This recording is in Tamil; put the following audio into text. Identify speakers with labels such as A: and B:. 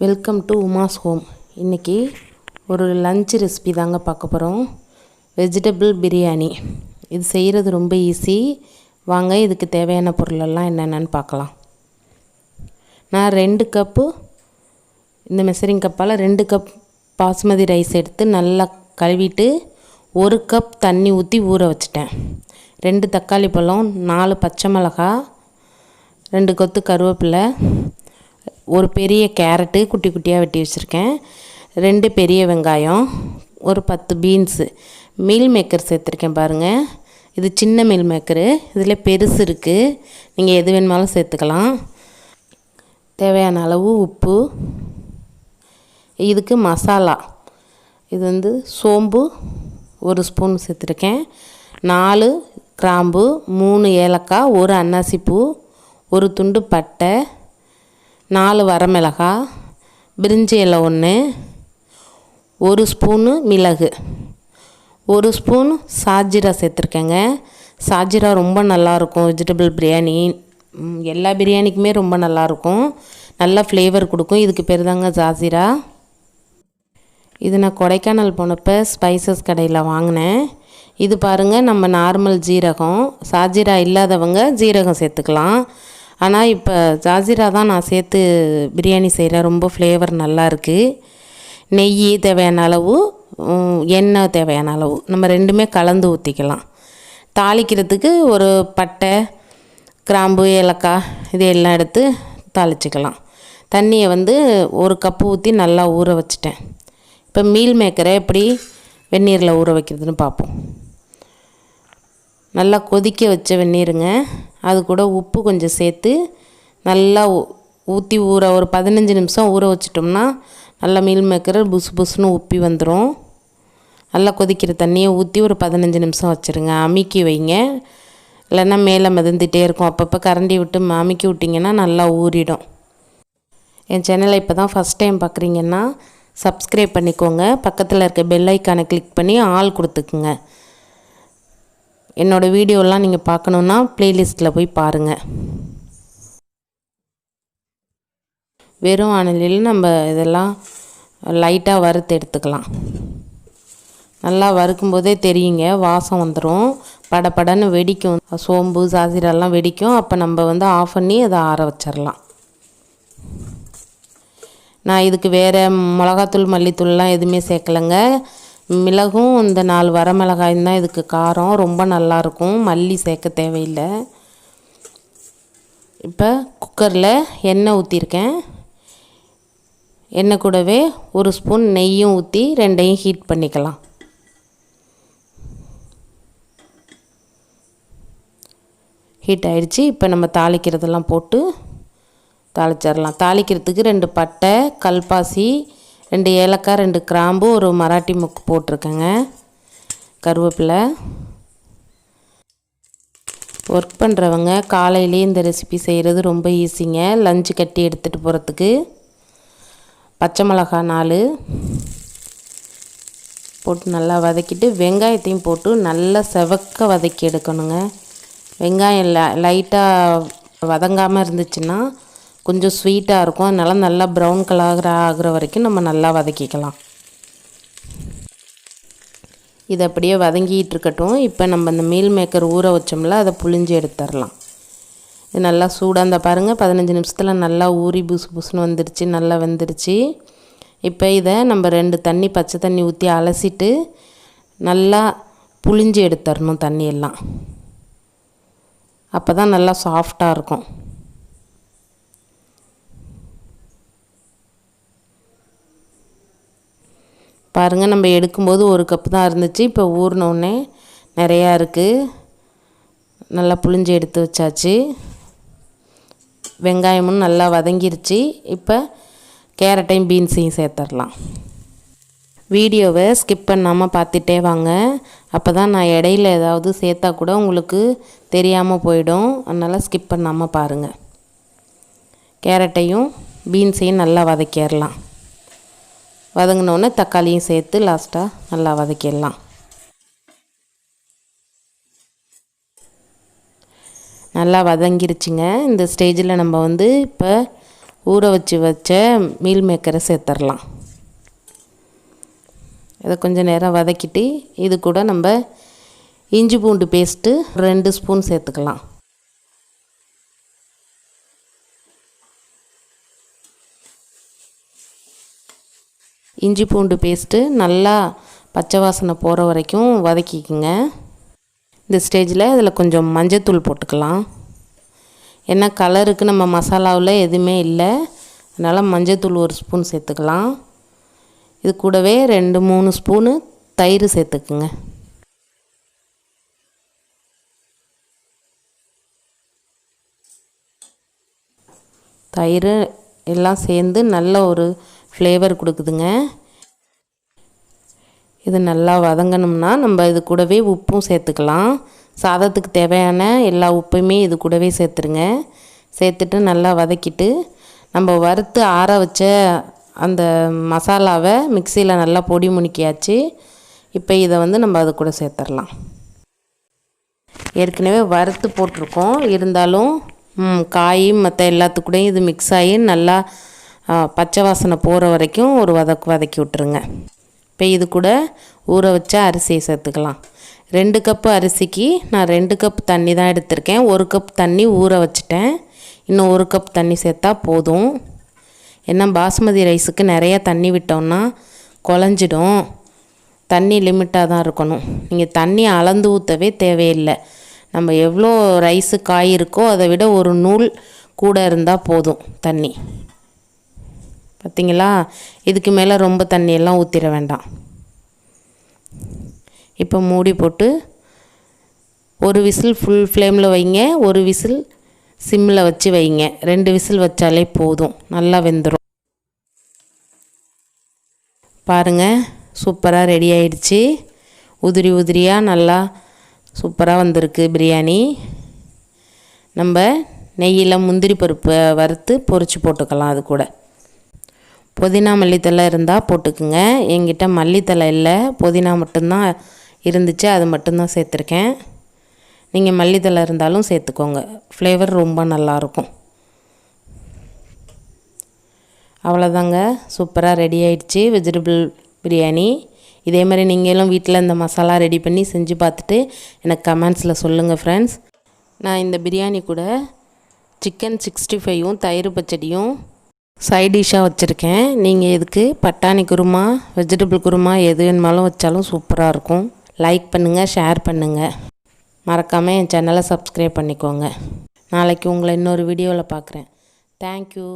A: Welcome to Uma's home. இன்றைக்கி ஒரு லஞ்ச் ரெசிபி தாங்க பார்க்க போகிறோம். வெஜிடபிள் பிரியாணி. இது செய்கிறது ரொம்ப ஈஸி. வாங்க இதுக்கு தேவையான பொருளெல்லாம் என்னென்னு பார்க்கலாம். நான் 2 கப்பு இந்த மெஷரிங் கப்பால் 2 கப் பாசுமதி ரைஸ் எடுத்து நல்லா கழுவிட்டு 1 கப் தண்ணி ஊற்றி ஊற வச்சிட்டேன். 2 தக்காளி பழம், 4 பச்சை மிளகாய், 2 கொத்து கருவேப்பிலை, ஒரு பெரிய கேரட்டு குட்டி குட்டியாக வெட்டி வச்சுருக்கேன், 2 பெரிய வெங்காயம், ஒரு 10 பீன்ஸு. மீல் மேக்கர் சேர்த்துருக்கேன் பாருங்கள். இது சின்ன மீல் மேக்கரு, இதில் பெருசு இருக்குது, நீங்கள் எது வேணுமாலும் சேர்த்துக்கலாம். தேவையான அளவு உப்பு. இதுக்கு மசாலா, இது சோம்பு 1 ஸ்பூன் சேர்த்துருக்கேன், 4 கிராம்பு, 3 ஏலக்காய், 1 அன்னாசிப்பூ, 1 துண்டு பட்டை, 4 வரமிளகாய், பிரிஞ்சி இலை 1, 1 ஸ்பூனு மிளகு, 1 ஸ்பூன் சாஜீரா சேர்த்துருக்கேங்க. சாஜீரா ரொம்ப நல்லாயிருக்கும். வெஜிடபிள் பிரியாணி எல்லா பிரியாணிக்குமே ரொம்ப நல்லாயிருக்கும், நல்லா ஃப்ளேவர் கொடுக்கும். இதுக்கு பேர் தாங்க சாஜீரா. இது நான் கொடைக்கானல் போனப்போ ஸ்பைசஸ் கடையில் வாங்கினேன். இது பாருங்கள், நம்ம நார்மல் ஜீரகம். சாஜீரா இல்லாதவங்க ஜீரகம் சேர்த்துக்கலாம். ஆனால் இப்போ ஜாஜீரா தான் நான் சேர்த்து பிரியாணி செய்கிறேன். ரொம்ப ஃப்ளேவர் நல்லா இருக்குது. நெய் தேவையான அளவு, எண்ணெய் தேவையான அளவு, நம்ம ரெண்டுமே கலந்து ஊற்றிக்கலாம். தாளிக்கிறதுக்கு ஒரு பட்டை, கிராம்பு, ஏலக்காய் இது எல்லாம் எடுத்து தாளிச்சிக்கலாம். தண்ணியை 1 கப்பு ஊற்றி நல்லா ஊற வச்சிட்டேன். இப்போ மீல் மேக்கரை எப்படி வெந்நீரில் ஊற வைக்கிறதுன்னு பார்ப்போம். நல்லா கொதிக்க வச்ச வெந்நீருங்க, அது கூட உப்பு கொஞ்சம் சேர்த்து நல்லா ஊற்றி ஒரு 15 நிமிஷம் ஊற வச்சிட்டோம்னா நல்லா மீல் மேக்கர் புசு புசுன்னு உப்பி வந்துடும். நல்லா கொதிக்கிற தண்ணியை ஊற்றி ஒரு 15 நிமிஷம் வச்சுருங்க. அமுக்கி வைங்க, இல்லைன்னா மேலே மிதந்துகிட்டே இருக்கும். அப்பப்போ கரண்டி விட்டு அமுக்கி விட்டிங்கன்னா நல்லா ஊறிடும். என் சேனலை இப்போ தான் ஃபஸ்ட் டைம் பார்க்குறீங்கன்னா சப்ஸ்கிரைப் பண்ணிக்கோங்க. பக்கத்தில் இருக்க பெல் ஐக்கானை கிளிக் பண்ணி ஆல் கொடுத்துக்குங்க. என்னோடய வீடியோலாம் நீங்கள் பார்க்கணுன்னா ப்ளேலிஸ்ட்டில் போய் பாருங்கள். வெறும் வாணலியில் நம்ம இதெல்லாம் லைட்டாக வறுத்து எடுத்துக்கலாம். நல்லா வறுக்கும்போதே தெரியுங்க, வாசம் வந்துடும், படப்படன்னு வெடிக்கும். சோம்பு சாஜீரெல்லாம் வெடிக்கும். அப்போ நம்ம ஆஃப் பண்ணி அதை ஆற வச்சிடலாம். நான் இதுக்கு வேறு மிளகாத்தூள் மல்லித்தூள்லாம் எதுவுமே சேர்க்கலைங்க. மிளகும் இந்த 4 வரமிளகாயும் தான் இதுக்கு காரம். ரொம்ப நல்லாயிருக்கும், மல்லி சேர்க்க தேவையில்லை. இப்போ குக்கரில் எண்ணெய் ஊற்றிருக்கேன். எண்ணெய் கூடவே 1 ஸ்பூன் நெய்யும் ஊற்றி ரெண்டையும் ஹீட் பண்ணிக்கலாம். ஹீட் ஆகிடுச்சு. இப்போ நம்ம தாளிக்கிறதெல்லாம் போட்டு தாளிச்சிடலாம். தாளிக்கிறதுக்கு 2 பட்டை, கல்பாசி, 2 ஏலக்காய், 2 கிராம்பு, ஒரு மராட்டிமொக்கு போட்டிருக்கேங்க, கருவேப்பிலை. ஒர்க் பண்ணுறவங்க காலையிலே இந்த ரெசிபி செய்கிறது ரொம்ப ஈஸிங்க, லஞ்சு கட்டி எடுத்துகிட்டு போகிறதுக்கு. பச்சை மிளகாய் 4 போட்டு நல்லா வதக்கிட்டு வெங்காயத்தையும் போட்டு நல்லா செவக்க வதக்கி எடுக்கணுங்க. வெங்காயம் லைட்டாக வதங்காமல் இருந்துச்சுன்னா கொஞ்சம் ஸ்வீட்டாக இருக்கும். அதனால் நல்லா ப்ரௌன் கலர் ஆகிற வரைக்கும் நம்ம நல்லா வதக்கிக்கலாம். இது அப்படியே வதங்கிட்டு இருக்கட்டும். இப்போ நம்ம இந்த மீல் மேக்கர் ஊற வச்சோம்ல, அதை புழிஞ்சு எடுத்துடலாம். இது நல்லா சூடாக பாருங்கள், 15 நிமிஷத்தில் நல்லா ஊறி புசு புசுன்னு வந்துடுச்சு, நல்லா வெந்துடுச்சு. இப்போ இதை நம்ம 2 பச்சை தண்ணி ஊற்றி அலசிட்டு நல்லா புழிஞ்சு எடுத்துடணும் தண்ணியெல்லாம். அப்போ தான் நல்லா சாஃப்டாக இருக்கும். பாருங்கள், நம்ம எடுக்கும்போது 1 கப்பு தான் இருந்துச்சு, இப்போ ஊறினோடனே நிறையா இருக்குது. நல்லா புழிஞ்சு எடுத்து வச்சாச்சு. வெங்காயமும் நல்லா வதங்கிருச்சு. இப்போ கேரட்டையும் பீன்ஸையும் சேர்த்துடலாம். வீடியோவை ஸ்கிப் பண்ணாமல் பார்த்துட்டே வாங்க, அப்போ தான் நான் இடையில ஏதாவது சேர்த்தா கூட உங்களுக்கு தெரியாமல் போயிடும். அதனால் ஸ்கிப் பண்ணாமல் பாருங்கள். கேரட்டையும் பீன்ஸையும் நல்லா வதக்கிடலாம். வதங்கினோடனே தக்காளியும் சேர்த்து லாஸ்ட்டாக நல்லா வதக்கிடலாம். நல்லா வதங்கிருச்சுங்க. இந்த ஸ்டேஜில் நம்ம இப்போ ஊற வச்ச மீல் மேக்கரை சேர்த்துடலாம். இதை கொஞ்சம் நேரம் வதக்கிட்டு இது கூட நம்ம இஞ்சி பூண்டு பேஸ்ட்டு 2 ஸ்பூன் சேர்த்துக்கலாம். இஞ்சி பூண்டு பேஸ்ட்டு நல்லா பச்சை வாசனை போகிற வரைக்கும் வதக்கிக்குங்க. இந்த ஸ்டேஜில் இதில் கொஞ்சம் மஞ்சத்தூள் போட்டுக்கலாம். ஏன்னா கலருக்கு நம்ம மசாலாவில் எதுவுமே இல்லை, அதனால் மஞ்சத்தூள் 1 ஸ்பூன் சேர்த்துக்கலாம். இது கூடவே 2-3 ஸ்பூனு தயிர் சேர்த்துக்குங்க. தயிர் எல்லாம் சேர்ந்து நல்ல ஒரு ஃப்ளேவர் கொடுக்குதுங்க. இது நல்லா வதங்கணும்னா நம்ம இது கூடவே உப்பும் சேர்த்துக்கலாம். சாதத்துக்கு தேவையான எல்லா உப்பையுமே இது கூடவே சேர்த்துருங்க. சேர்த்துட்டு நல்லா வதக்கிட்டு நம்ம வறுத்து ஆற வச்ச அந்த மசாலாவை மிக்சியில் நல்லா பொடி முணுக்கியாச்சு. இப்போ இதை நம்ம அது கூட சேர்த்துடலாம். ஏற்கனவே வறுத்து போட்டிருக்கோம், இருந்தாலும் காய் மற்ற எல்லாத்துக்கூடையும் இது மிக்ஸ் ஆகி நல்லா பச்சை வாசனை போகிற வரைக்கும் ஒரு வதக்கி விட்டுருங்க. இப்போ இது கூட ஊற வச்ச அரிசியை சேர்த்துக்கலாம். 2 கப்பு அரிசிக்கு நான் 2 கப் தண்ணி தான் எடுத்திருக்கேன். 1 கப் தண்ணி ஊற வச்சுட்டேன். இன்னும் 1 கப் தண்ணி சேர்த்தா போதும். ஏன்னா பாசுமதி ரைஸுக்கு நிறைய தண்ணி விட்டோம்னா குழஞ்சிடும். தண்ணி லிமிட்டாக தான் இருக்கணும். நீங்கள் தண்ணி அளந்து ஊற்றவே தேவையில்லை. நம்ம எவ்வளோ ரைஸு காய் இருக்கோ அதை விட ஒரு நூல் கூட இருந்தால் போதும் தண்ணி. பார்த்திங்களா? இதுக்கு மேலே ரொம்ப தண்ணியெல்லாம் ஊற்றிட வேண்டாம். இப்போ மூடி போட்டு ஒரு விசில் ஃபுல் ஃப்ளேமில் வைங்க, ஒரு விசில் சிம்மில் வச்சு வைங்க. 2 விசில் வச்சாலே போதும், நல்லா வெந்துடும். பாருங்கள், சூப்பராக ரெடி ஆயிடுச்சு. உதிரி உதிரியாக நல்லா சூப்பராக வந்திருக்கு பிரியாணி. நம்ம நெய்யில் முந்திரி பருப்பை வறுத்து பொரித்து போட்டுக்கலாம். அது கூட புதினா மல்லித்தலை இருந்தால் போட்டுக்குங்க. என்கிட்ட மல்லித்தலை இல்லை, புதினா மட்டும்தான் இருந்துச்சு, அது மட்டும்தான் சேர்த்துருக்கேன். நீங்கள் மல்லித்தலை இருந்தாலும் சேர்த்துக்கோங்க, ஃப்ளேவர் ரொம்ப நல்லாயிருக்கும். அவ்வளோதாங்க, சூப்பராக ரெடி ஆயிடுச்சு வெஜிடபிள் பிரியாணி. இதே மாதிரி நீங்களும் வீட்டில் இந்த மசாலா ரெடி பண்ணி செஞ்சு பார்த்துட்டு எனக்கு கமெண்ட்ஸில் சொல்லுங்கள் ஃப்ரெண்ட்ஸ். நான் இந்த பிரியாணி கூட சிக்கன் 65யும் தயிர் பச்சடியும் சைட் டிஷ்ஷாக வச்சுருக்கேன். நீங்கள் இதுக்கு பட்டாணி குருமா, வெஜிடபிள் குருமா எது வேணுமாலும் வச்சாலும் சூப்பராக இருக்கும். லைக் பண்ணுங்கள், ஷேர் பண்ணுங்கள், மறக்காமல் என் சேனலை சப்ஸ்கிரைப் பண்ணிக்கோங்க. நாளைக்கு உங்களை இன்னொரு வீடியோவில் பார்க்குறேன். தேங்க்யூ.